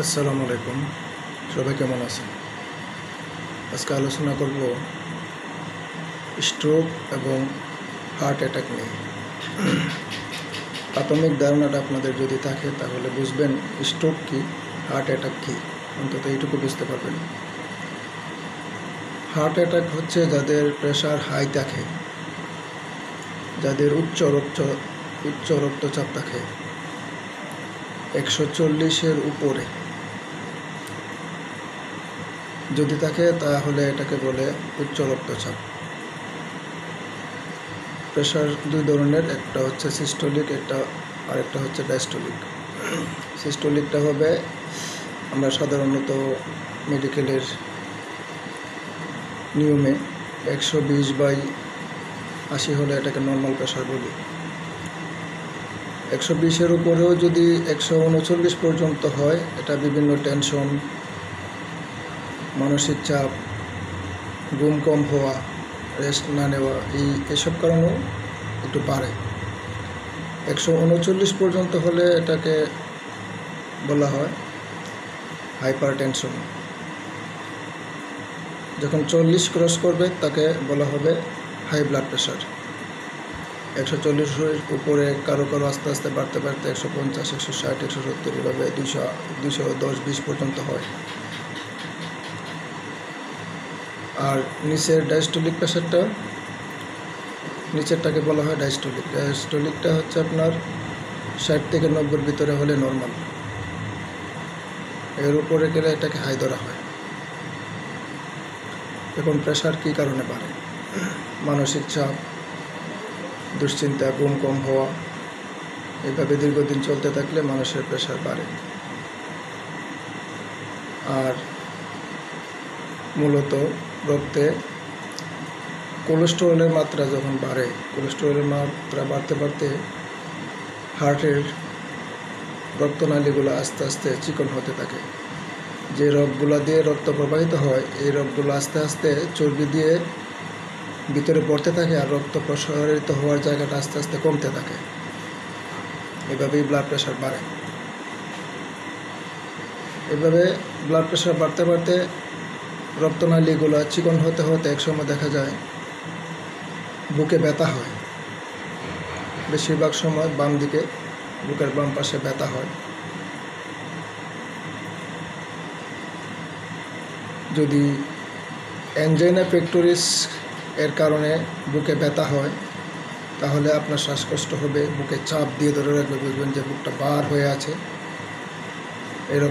আসসালামু আলাইকুম, সবাই কেমন আছেন? আজকে আলোচনা করব স্ট্রোক এবং হার্ট অ্যাটাক নিয়ে। প্রাথমিক ধারণাটা আপনাদের যদি থাকে তাহলে বুঝবেন স্ট্রোক কি, হার্ট অ্যাটাক কি, অন্তত এইটুকু বুঝতে পারবেন। হার্ট অ্যাটাক হচ্ছে যাদের প্রেশার হাই থাকে, যাদের উচ্চ রক্তচাপ থাকে 140-এর উপরে যদি থাকে তাহলে এটাকে বলে উচ্চ রক্তচাপ। প্রেশার দুই ধরনের, একটা হচ্ছে সিস্টোলিক, আরেকটা হচ্ছে ডায়াস্টোলিক। সিস্টোলিকটা হবে আমরা সাধারণত মেডিকেলের নিয়মে 120/80 হলে এটাকে নর্মাল প্রেশার বলি। 120-এর উপরেও যদি 139 পর্যন্ত হয়, এটা বিভিন্ন টেনশন, মানসিক চাপ, ঘুম কম হওয়া, রেস্ট না নেওয়া, এসব কারণেও একটু বাড়ে। 139 পর্যন্ত হলে এটাকে বলা হয় হাইপার টেনশন। যখন 40 ক্রস করবে তাকে বলা হবে হাই ব্লাড প্রেশার। 140-এর উপরে কারো আস্তে আস্তে বাড়তে 150, 160, 170, এভাবে 200, 210-20 পর্যন্ত হয়। আর নিচের ডায়াস্টোলিক প্রেশারটা, নিচেরটাকে বলা হয় ডায়াস্টোলিক। ডায়াস্টোলিকটা হচ্ছে আপনার 60 থেকে 90-এর ভিতরে হলে নর্মাল, এর উপরে গেলে এটাকে হাই ধরা হয়। এখন প্রেশার কী কারণে বাড়ে? মানসিক চাপ, দুশ্চিন্তা, ঘুম কম হওয়া, এভাবে দীর্ঘদিন চলতে থাকলে মানুষের প্রেশার বাড়ে। আর মূলত রক্তে কোলেস্টেরলের মাত্রা যখন বাড়ে, কোলেস্টেরলের মাত্রা বাড়তে হার্টের রক্তনালীগুলো আস্তে আস্তে চিকন হতে থাকে। যে রগগুলো দিয়ে রক্ত প্রবাহিত হয়, এই রগগুলো আস্তে আস্তে চর্বি দিয়ে ভিতরে পড়তে থাকে, আর রক্ত প্রসারিত হওয়ার জায়গাটা আস্তে আস্তে কমতে থাকে। এভাবেই ব্লাড প্রেশার বাড়ে। এভাবে ব্লাড প্রেশার বাড়তে রক্তনালীগুলো চিকন হতে একসময় দেখা যায় বুকে ব্যথা হয়। বেশিরভাগ সময় বাম দিকে, বুকের বাম পাশে ব্যথা হয়। যদি অ্যানজাইনা পেক্টোরিস এর কারণে বুকে ব্যথা হয়, তাহলে আপনার শ্বাসকষ্ট হবে, বুকে চাপ দিয়ে ধরে রাখবে, বুঝবেন যে বুকটা বার হয়ে আছে, এরকম।